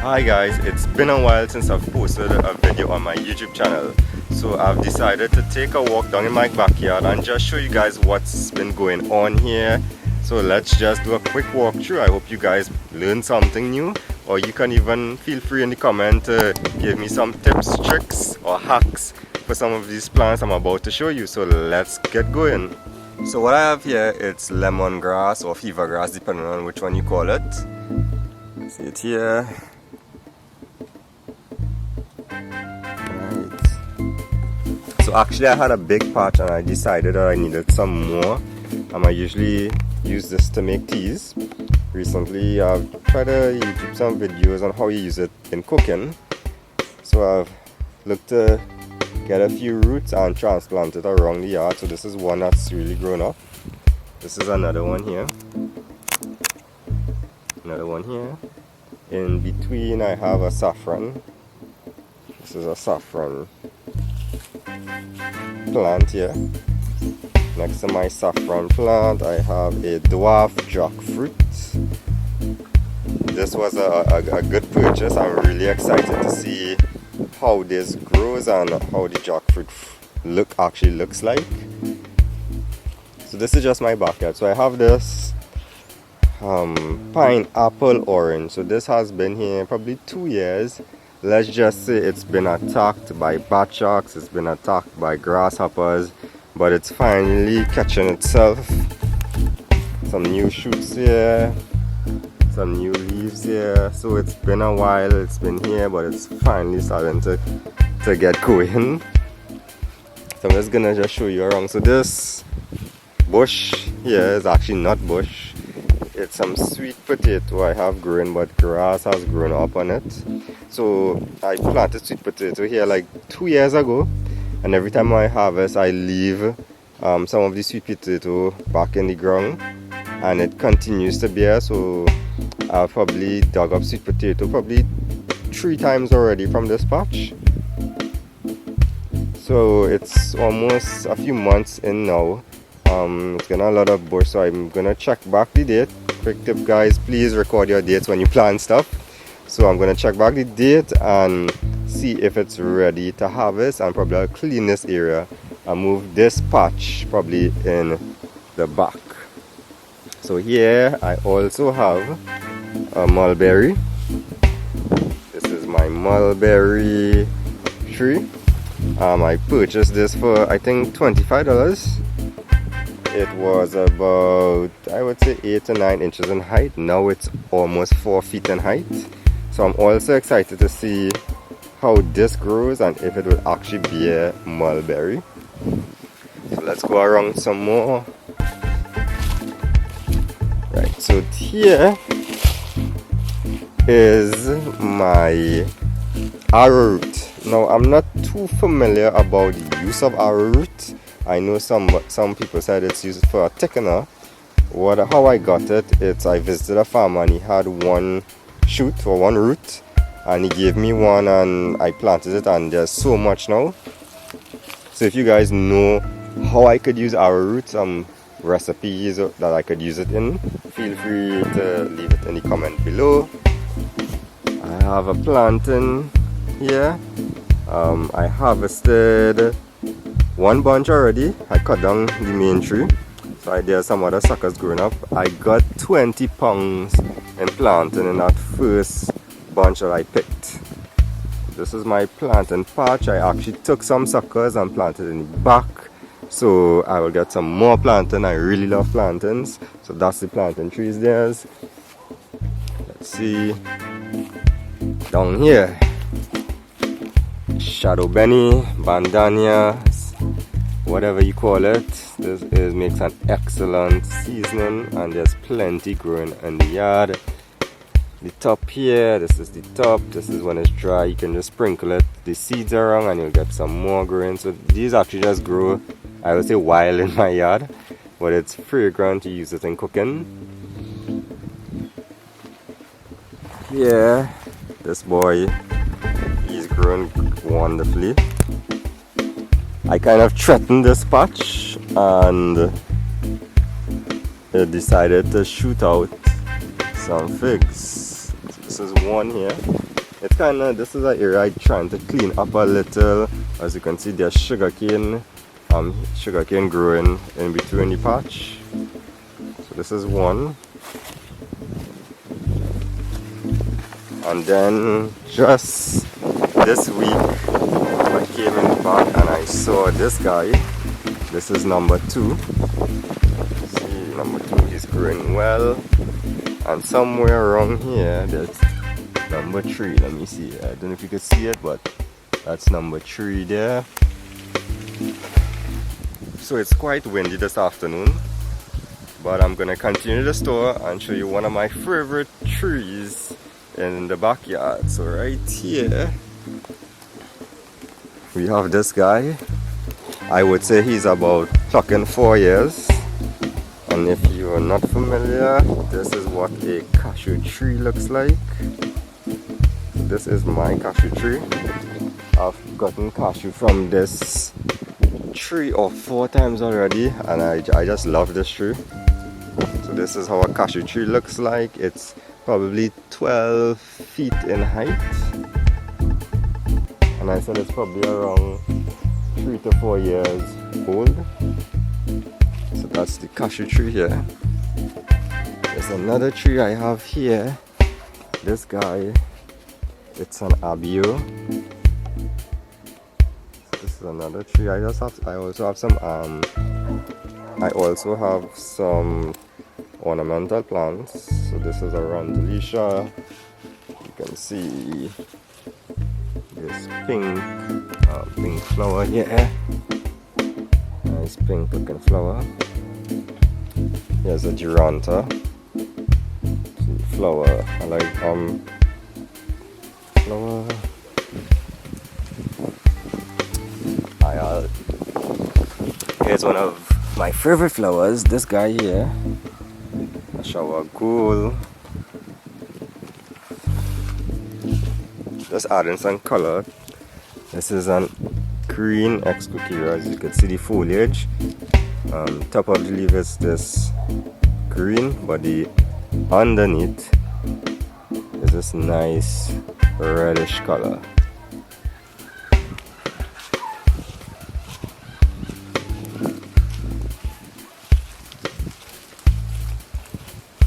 Hi guys, it's been a while since I've posted a video on my YouTube channel. So I've decided to take a walk down in my backyard and just show you guys what's been going on here. So let's just do a quick walkthrough. I hope you guys learn something new, or you can even feel free in the comment to give me some tips, tricks or hacks for some of these plants I'm about to show you. So let's get going. So what I have here, it's lemongrass or fever grass depending on which one you call it. See it here. Right. So actually I had a big patch and I decided that I needed some more. I usually use this to make teas. Recently I've tried to YouTube some videos on how you use it in cooking. So I've looked to get a few roots and transplant it around the yard. So this is one that's really grown up. This is another one here. Another one here. In between I have a saffron. This is a saffron plant here. Next to my saffron plant I have a dwarf jackfruit. This was a good purchase. I'm really excited to see how this grows and how the jackfruit actually looks like. So this is just my backyard. So I have this pineapple orange. So this has been here probably 2 years. Let's just say it's been attacked by bat sharks, it's been attacked by grasshoppers, but it's finally catching itself. Some new shoots here, some new leaves here. So it's been a while, it's been here, but it's finally starting to get going. So I'm just gonna show you around. So this bush here is actually not bush. It's some sweet potato I have grown, but grass has grown up on it. So I planted sweet potato here like 2 years ago, and every time I harvest I leave some of the sweet potato back in the ground and it continues to bear. So I've probably dug up sweet potato probably 3 times already from this patch. So it's almost a few months in now. It's getting a lot of bush, so I'm gonna check back the date. Quick tip guys, please record your dates when you plant stuff. So I'm gonna check back the date and see if it's ready to harvest, and probably I'll clean this area and move this patch probably in the back. So here I also have a mulberry. This is my mulberry tree. I purchased this for I think $25. It was about, I would say, 8 to 9 inches in height. Now it's almost 4 feet in height. So I'm also excited to see how this grows and if it will actually be a mulberry. So let's go around some more. Right, so here is my arrowroot. Now I'm not too familiar about the use of arrowroot. I know some people said it's used for a thickener. How I got it, it's I visited a farmer and he had one shoot or one root and he gave me one and I planted it, and there's so much now. So if you guys know how I could use arrowroot, some recipes that I could use it in, feel free to leave it in the comment below. I have a planting here. I harvested one bunch already. I cut down the main tree, so there's some other suckers growing up. I got 20 pounds in planting in that first bunch that I picked. This is my planting patch. I actually took some suckers and planted in the back, so I will get some more planting. I really love plantings. So that's the planting trees there. Let's see down here, shadow benny, bandania, whatever you call it. This makes an excellent seasoning, and there's plenty growing in the yard. The top here, this is the top. This is when it's dry, you can just sprinkle it, the seeds around, and you'll get some more growing. So these actually just grow, I would say, wild in my yard, but it's fragrant to use it in cooking. Yeah, this boy, he's growing wonderfully. I kind of threatened this patch and it decided to shoot out some figs. This is one here. It's kind of, this is an area I'm trying to clean up a little. As you can see, there's sugarcane growing in between the patch. So this is one. And then just this week I came in the park and I saw this guy. This is number 2. See, number 2 is growing well. And somewhere around here there's number 3. Let me see. I don't know if you can see it, but that's number 3 there. So it's quite windy this afternoon, but I'm gonna continue the tour and show you one of my favorite trees in the backyard. So right here we have this guy. I would say he's about plucking 4 years. And if you are not familiar, this is what a cashew tree looks like. This is my cashew tree. I've gotten cashew from this tree 4 times already, and I just love this tree. So this is how a cashew tree looks like. It's probably 12 feet in height, and I said it's probably around 3 to 4 years old. So that's the cashew tree here. There's another tree I have here. This guy, it's an abio. So this is another tree. I also have some ornamental plants. So this is a Rondelicia. You can see this pink flower here. Nice pink looking flower. Here's a Duranta. See, flower. I like flower. Here's one of my favorite flowers. This guy here. A shower gold. Just adding some color. This is an green Excocera. As you can see the foliage. Top of the leaf is this green, but the underneath is this nice reddish color.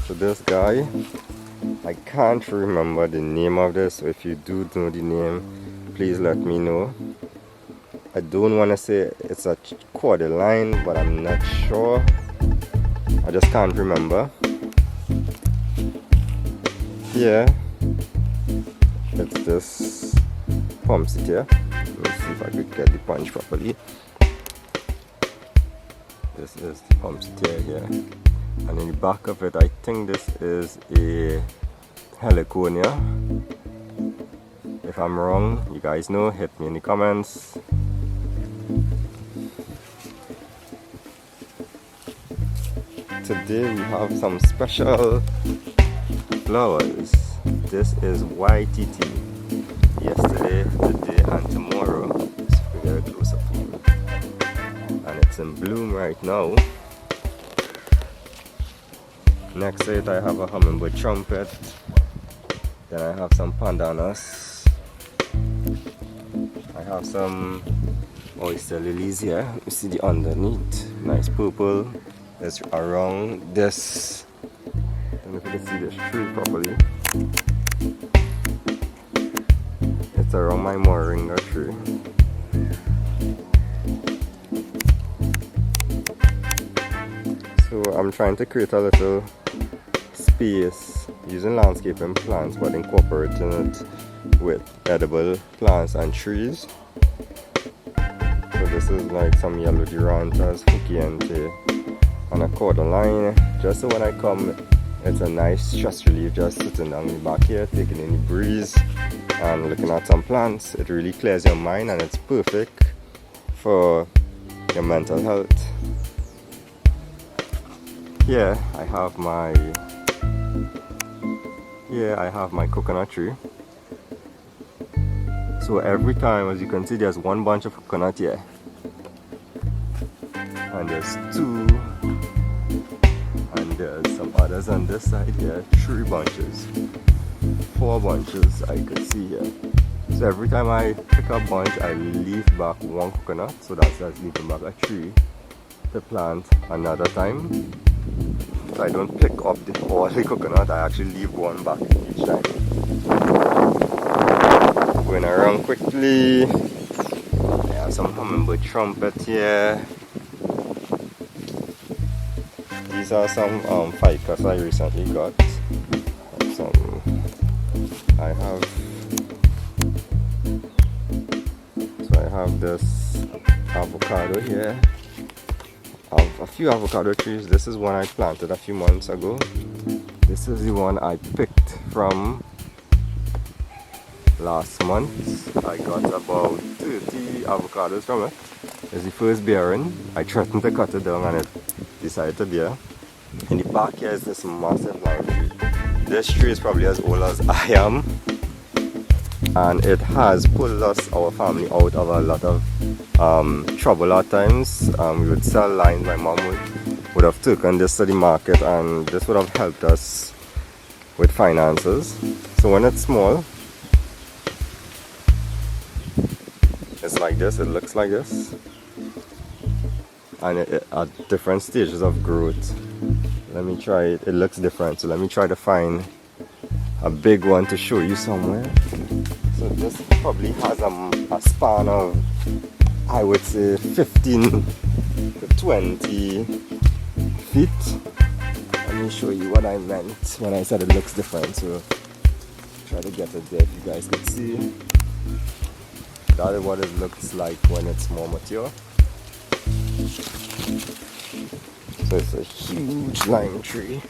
So this guy, I can't remember the name of this, so if you do know the name, please let me know. I don't want to say it's a cordyline, but I'm not sure. I just can't remember. Here, it's this pumpsit here. Let me see if I could get the punch properly. This is the pumpsit here. And in the back of it, I think this is a heliconia. If I'm wrong, you guys know, hit me in the comments. Today we have some special flowers. This is YTT. Yesterday, today, and tomorrow. It's very close up here. And it's in bloom right now. Next to it I have a hummingbird trumpet. Then I have some pandanus. I have some oyster lilies here. You see the underneath. Nice purple. It's around this. I don't know if you can see this tree properly. It's around my moringa tree. So I'm trying to create a little space using landscaping plants, but incorporating it with edible plants and trees. So this is like some yellow durantas, hookieante, and a cordyline. Just so when I come, it's a nice stress relief, just sitting down in the back here, taking in the breeze and looking at some plants. It really clears your mind, and it's perfect for your mental health. Here I have my coconut tree. So every time, as you can see, there's one bunch of coconut here, and there's 2, and there's some others on this side here, 3 bunches. 4 bunches I could see here. So every time I pick a bunch, I leave back 1 coconut, so that's leaving back a tree to plant another time. So I don't pick up all the coconut, I actually leave 1 back each time. Going around quickly. I have some hummingbird trumpet here. These are some ficus I recently got. I have this avocado here. I have a few avocado trees. This is one I planted a few months ago. This is the one I picked from last month. I got about 30 avocados from it. It's the first bearing. I threatened to cut it down and it decided to bear. In the back here is this massive lime tree. This tree is probably as old as I am, and it has pulled our family out of a lot of trouble at times. We would sell limes. My mom would have taken this to the market, and this would have helped us with finances. So when it's small, it's like this, it looks like this, and at different stages of growth. Let me try it. It looks different, so let me try to find a big one to show you somewhere. So this probably has a span of, I would say, 15 to 20 feet. Let me show you what I meant when I said it looks different. So try to get it there if you guys could see. That is what it looks like when it's more mature. So it's a huge lime tree.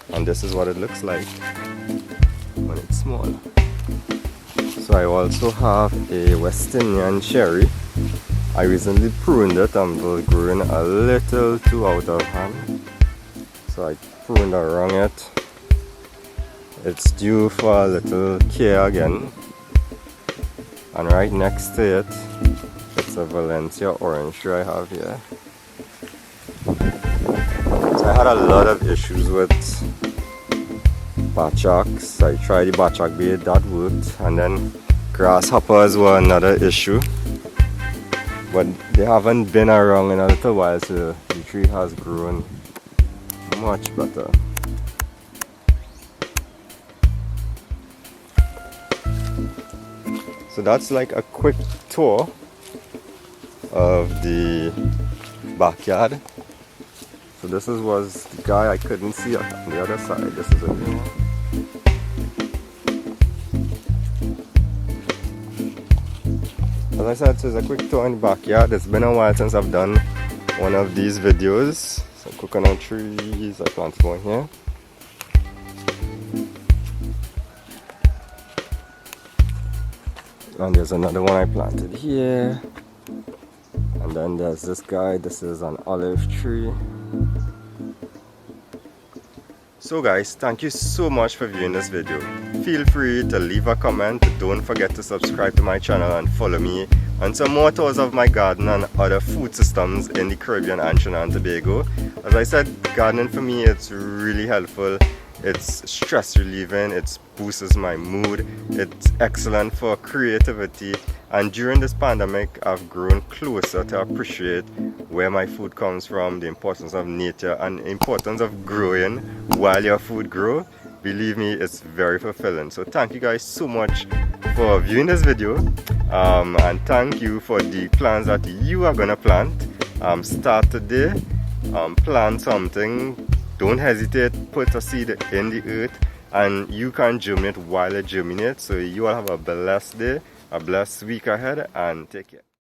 And this is what it looks like when it's small. So I also have a West Indian cherry. I recently pruned it and was growing a little too out of hand. So I pruned around it. It's due for a little care again. And right next to it, it's a Valencia orange tree I have here. So I had a lot of issues with batchocks. I tried the batchock bait, that worked, and then grasshoppers were another issue. But they haven't been around in a little while, so the tree has grown much better. So that's like a quick tour of the backyard. So this was the guy I couldn't see on the other side. This is a new one. As I said, so it's a quick tour in the backyard. It's been a while since I've done one of these videos. Some coconut trees I planted one here. And there's another one I planted here. And then there's this guy. This is an olive tree. So guys, thank you so much for viewing this video. Feel free to leave a comment. Don't forget to subscribe to my channel and follow me on some more tours of my garden and other food systems in the Caribbean and Trinidad and Tobago. As I said, gardening for me, it's really helpful. It's stress relieving, it boosts my mood, it's excellent for creativity, and during this pandemic I've grown closer to appreciate where my food comes from, the importance of nature and the importance of growing while your food grows. Believe me, it's very fulfilling. So thank you guys so much for viewing this video, and thank you for the plants that you are gonna plant. Start today, plant something. Don't hesitate, put a seed in the earth and you can germinate while it germinates. So you all have a blessed day, a blessed week ahead, and take care.